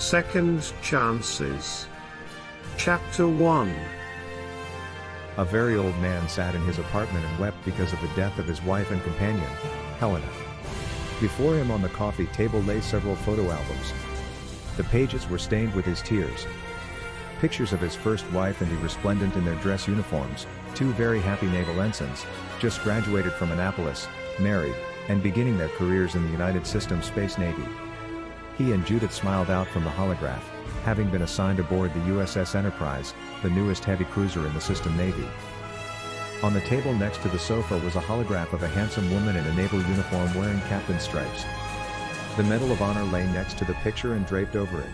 Second Chances. Chapter 1. A very old man sat in his apartment and wept because of the death of his wife and companion, Helena. Before him on the coffee table lay several photo albums. The pages were stained with his tears. Pictures of his first wife and he resplendent in their dress uniforms, two very happy naval ensigns, just graduated from Annapolis, married, and beginning their careers in the United Systems Space Navy. He and Judith smiled out from the holograph, having been assigned aboard the USS Enterprise, the newest heavy cruiser in the system Navy. On the table next to the sofa was a holograph of a handsome woman in a naval uniform wearing captain's stripes. The Medal of Honor lay next to the picture and draped over it.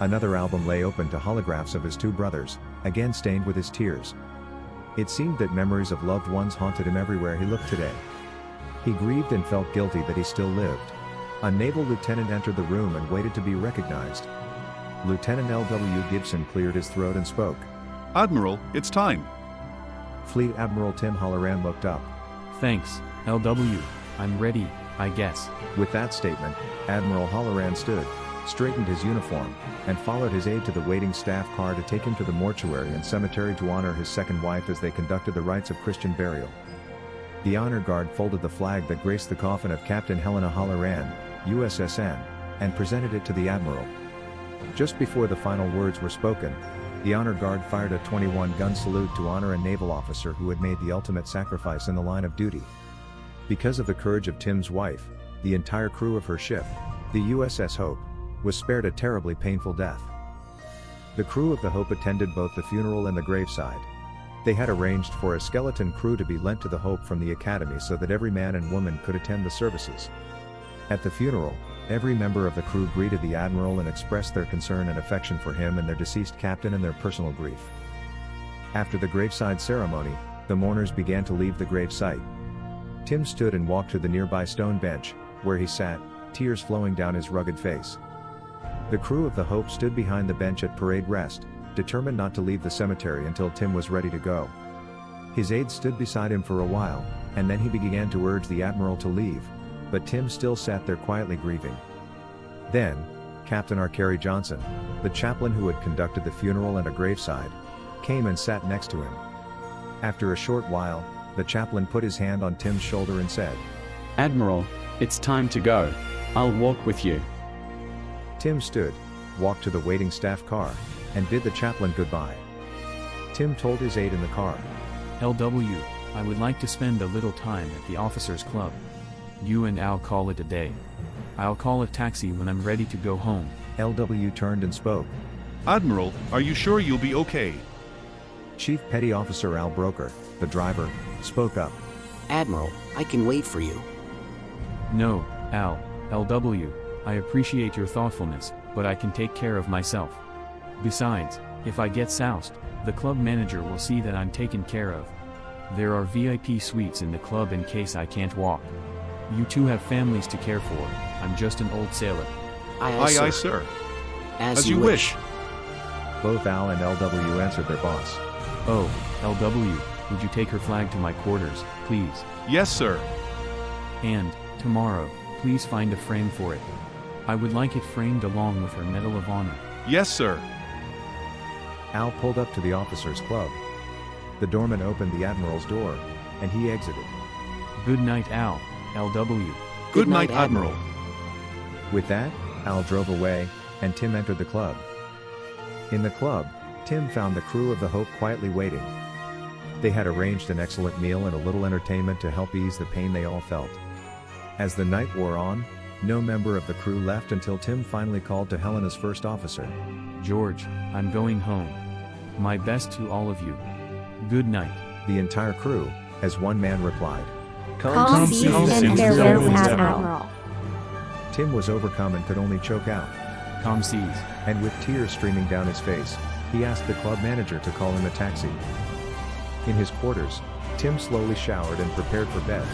Another album lay open to holographs of his two brothers, again stained with his tears. It seemed that memories of loved ones haunted him everywhere he looked today. He grieved and felt guilty that he still lived. A naval lieutenant entered the room and waited to be recognized. Lieutenant L.W. Gibson cleared his throat and spoke. Admiral, it's time. Fleet Admiral Tim Holoran looked up. Thanks, LW. I'm ready, I guess. With that statement, Admiral Holoran stood, straightened his uniform, and followed his aide to the waiting staff car to take him to the mortuary and cemetery to honor his second wife as they conducted the rites of Christian burial. The honor guard folded the flag that graced the coffin of Captain Helena Holoran, USSN, and presented it to the Admiral. Just before the final words were spoken, the honor guard fired a 21-gun salute to honor a naval officer who had made the ultimate sacrifice in the line of duty. Because of the courage of Tim's wife, the entire crew of her ship, the USS Hope, was spared a terribly painful death. The crew of the Hope attended both the funeral and the graveside. They had arranged for a skeleton crew to be lent to the Hope from the Academy so that every man and woman could attend the services. At the funeral, every member of the crew greeted the Admiral and expressed their concern and affection for him and their deceased captain and their personal grief. After the graveside ceremony, the mourners began to leave the grave site. Tim stood and walked to the nearby stone bench, where he sat, tears flowing down his rugged face. The crew of the Hope stood behind the bench at parade rest, determined not to leave the cemetery until Tim was ready to go. His aide stood beside him for a while, and then he began to urge the Admiral to leave, but Tim still sat there quietly grieving. Then, Captain Arcary Johnson, the chaplain who had conducted the funeral and a graveside, came and sat next to him. After a short while, the chaplain put his hand on Tim's shoulder and said, Admiral, it's time to go. I'll walk with you. Tim stood, walked to the waiting staff car, and bid the chaplain goodbye. Tim told his aide in the car, LW, I would like to spend a little time at the officers' club. You and Al call it a day. I'll call a taxi when I'm ready to go home. LW turned and spoke. Admiral, are you sure you'll be okay? Chief Petty Officer Al Broker, the driver, spoke up. Admiral, I can wait for you. No, Al, LW, I appreciate your thoughtfulness, but I can take care of myself. Besides, if I get soused, the club manager will see that I'm taken care of. There are VIP suites in the club in case I can't walk. You two have families to care for. I'm just an old sailor. Aye, sir. As you wish. Both Al and LW answered their boss. Oh, LW, would you take her flag to my quarters, please? Yes, sir. And, tomorrow, please find a frame for it. I would like it framed along with her Medal of Honor. Yes, sir. Al pulled up to the officers' club. The doorman opened the Admiral's door, and he exited. Good night, Al, LW. Good night, Admiral. With that, Al drove away, and Tim entered the club. In the club, Tim found the crew of the Hope quietly waiting. They had arranged an excellent meal and a little entertainment to help ease the pain they all felt. As the night wore on, no member of the crew left until Tim finally called to Helena's first officer. George, I'm going home. My best to all of you. Good night. The entire crew, as one man replied. Calm seas and farewell, Admiral. Tim was overcome and could only choke out. Calm seas. And with tears streaming down his face, he asked the club manager to call him a taxi. In his quarters, Tim slowly showered and prepared for bed.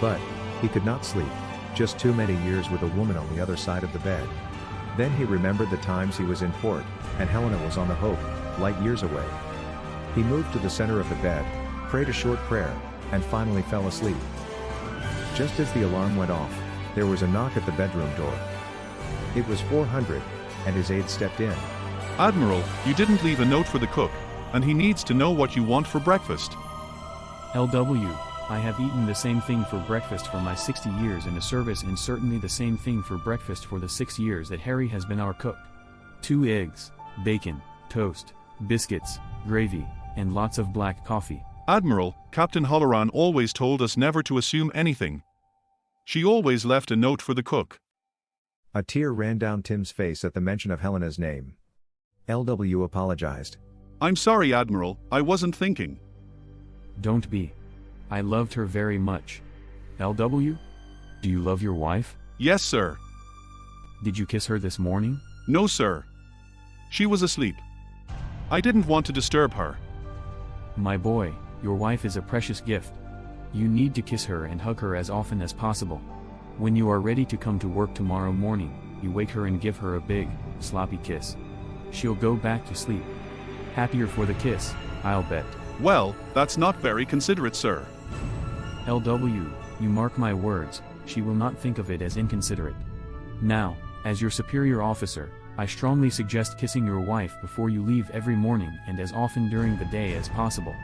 But he could not sleep, just too many years with a woman on the other side of the bed. Then he remembered the times he was in port, and Helena was on the Hope, light years away. He moved to the center of the bed, prayed a short prayer, and finally fell asleep. Just as the alarm went off, there was a knock at the bedroom door. It was 400, and his aide stepped in. Admiral, you didn't leave a note for the cook, and he needs to know what you want for breakfast. LW, I have eaten the same thing for breakfast for my 60 years in the service and certainly the same thing for breakfast for the 6 years that Harry has been our cook. 2 eggs, bacon, toast, biscuits, gravy, and lots of black coffee. Admiral, Captain Holoran always told us never to assume anything. She always left a note for the cook. A tear ran down Tim's face at the mention of Helena's name. LW apologized. I'm sorry, Admiral, I wasn't thinking. Don't be. I loved her very much. LW? Do you love your wife? Yes, sir. Did you kiss her this morning? No, sir. She was asleep. I didn't want to disturb her. My boy, your wife is a precious gift. You need to kiss her and hug her as often as possible. When you are ready to come to work tomorrow morning, you wake her and give her a big, sloppy kiss. She'll go back to sleep. Happier for the kiss, I'll bet. Well, that's not very considerate, sir. LW, you mark my words, she will not think of it as inconsiderate. Now, as your superior officer, I strongly suggest kissing your wife before you leave every morning and as often during the day as possible.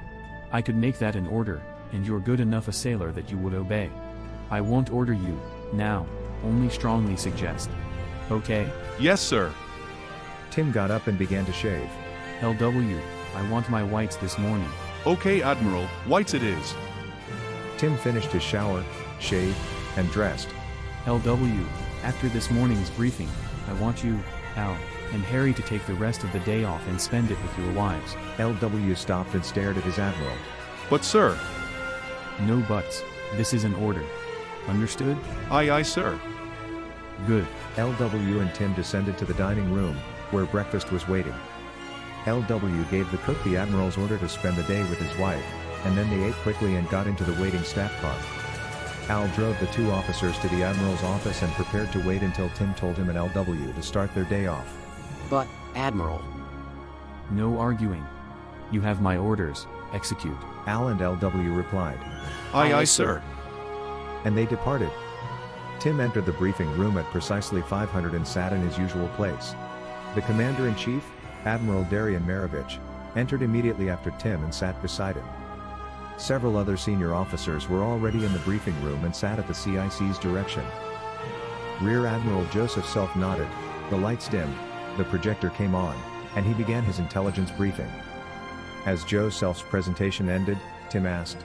I could make that an order, and you're good enough a sailor that you would obey. I won't order you, now, only strongly suggest. Okay? Yes, sir. Tim got up and began to shave. LW, I want my whites this morning. Okay, Admiral, whites it is. Tim finished his shower, shaved, and dressed. LW, after this morning's briefing, I want you, Al, and Harry to take the rest of the day off and spend it with your wives. LW stopped and stared at his admiral. But, sir. No buts, this is an order. Understood? Aye, aye, sir. Good. LW and Tim descended to the dining room, where breakfast was waiting. LW gave the cook the admiral's order to spend the day with his wife, and then they ate quickly and got into the waiting staff car. Al drove the 2 officers to the admiral's office and prepared to wait until Tim told him and LW to start their day off. But, Admiral, No arguing. You have my orders, execute. Al and LW replied, Aye, aye, sir. and they departed. Tim entered the briefing room at precisely 500 and sat in his usual place. The commander-in-chief, Admiral Darian Marovich, entered immediately after Tim and sat beside him. Several other senior officers were already in the briefing room and sat at the CIC's direction. Rear Admiral Joseph Self nodded, the lights dimmed, the projector came on, and he began his intelligence briefing. As Joe Self's presentation ended, Tim asked,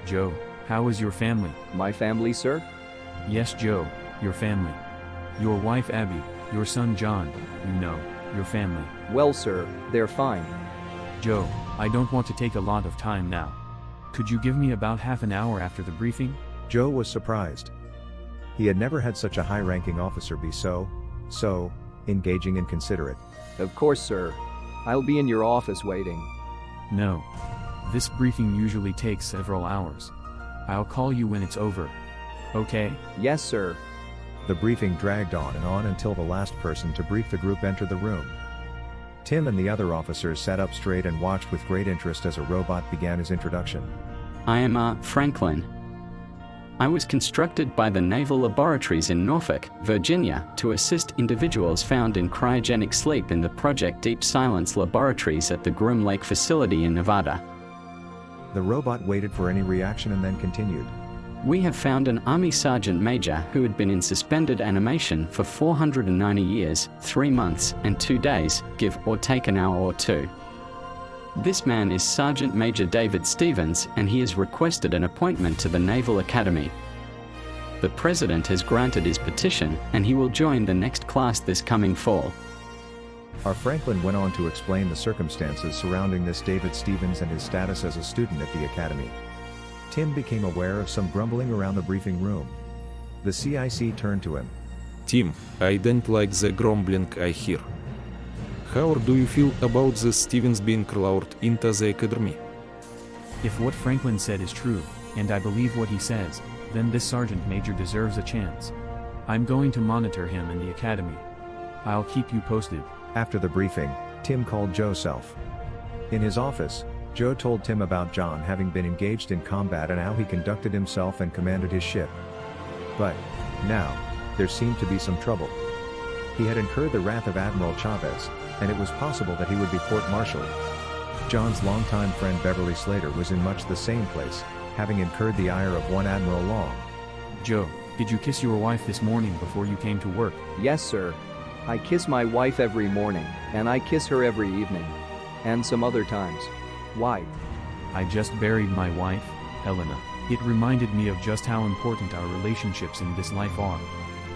Joe, how is your family? My family, sir? Yes, Joe, your family. Your wife Abby, your son John, you know, your family. Well, sir, they're fine. Joe, I don't want to take a lot of time now. Could you give me about half an hour after the briefing? Joe was surprised. He had never had such a high-ranking officer be so engaging and considerate. Of course, sir. I'll be in your office waiting. No. This briefing usually takes several hours. I'll call you when it's over. Okay? Yes, sir. The briefing dragged on and on until the last person to brief the group entered the room. Tim and the other officers sat up straight and watched with great interest as a robot began his introduction. I am Franklin. I was constructed by the Naval Laboratories in Norfolk, Virginia, to assist individuals found in cryogenic sleep in the Project Deep Silence Laboratories at the Groom Lake facility in Nevada. The robot waited for any reaction and then continued. We have found an Army Sergeant Major who had been in suspended animation for 490 years, 3 months, and 2 days, give or take an hour or 2. This man is Sergeant Major David Stevens, and he has requested an appointment to the Naval Academy. The President has granted his petition, and he will join the next class this coming fall. Our Franklin went on to explain the circumstances surrounding this David Stevens and his status as a student at the Academy. Tim became aware of some grumbling around the briefing room. The CIC turned to him. Tim, I don't like the grumbling I hear. How do you feel about the Stevens being allowed into the academy? If what Franklin said is true, and I believe what he says, then this Sergeant Major deserves a chance. I'm going to monitor him in the academy. I'll keep you posted. After the briefing, Tim called Joe Self. In his office, Joe told Tim about John having been engaged in combat and how he conducted himself and commanded his ship. But, now, there seemed to be some trouble. He had incurred the wrath of Admiral Chavez, and it was possible that he would be court-martialed. John's longtime friend Beverly Slater was in much the same place, having incurred the ire of one Admiral Long. Joe, did you kiss your wife this morning before you came to work? Yes, sir. I kiss my wife every morning, and I kiss her every evening. And some other times. Why? I just buried my wife, Helena. It reminded me of just how important our relationships in this life are.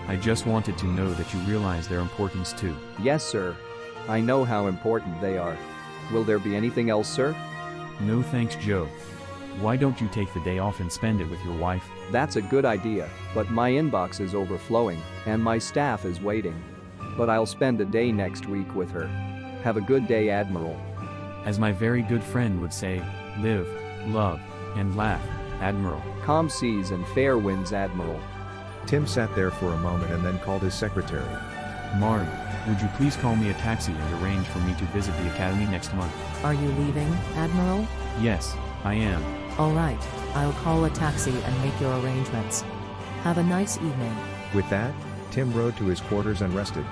I just wanted to know that you realize their importance too. Yes, sir. I know how important they are. Will there be anything else, sir? No thanks, Joe. Why don't you take the day off and spend it with your wife? That's a good idea, but my inbox is overflowing, and my staff is waiting. But I'll spend a day next week with her. Have a good day, Admiral. As my very good friend would say, live, love, and laugh, Admiral. Calm seas and fair winds, Admiral. Tim sat there for a moment and then called his secretary. Marg, would you please call me a taxi and arrange for me to visit the academy next month? Are you leaving, Admiral? Yes, I am. All right, I'll call a taxi and make your arrangements. Have a nice evening. With that, Tim rode to his quarters and rested.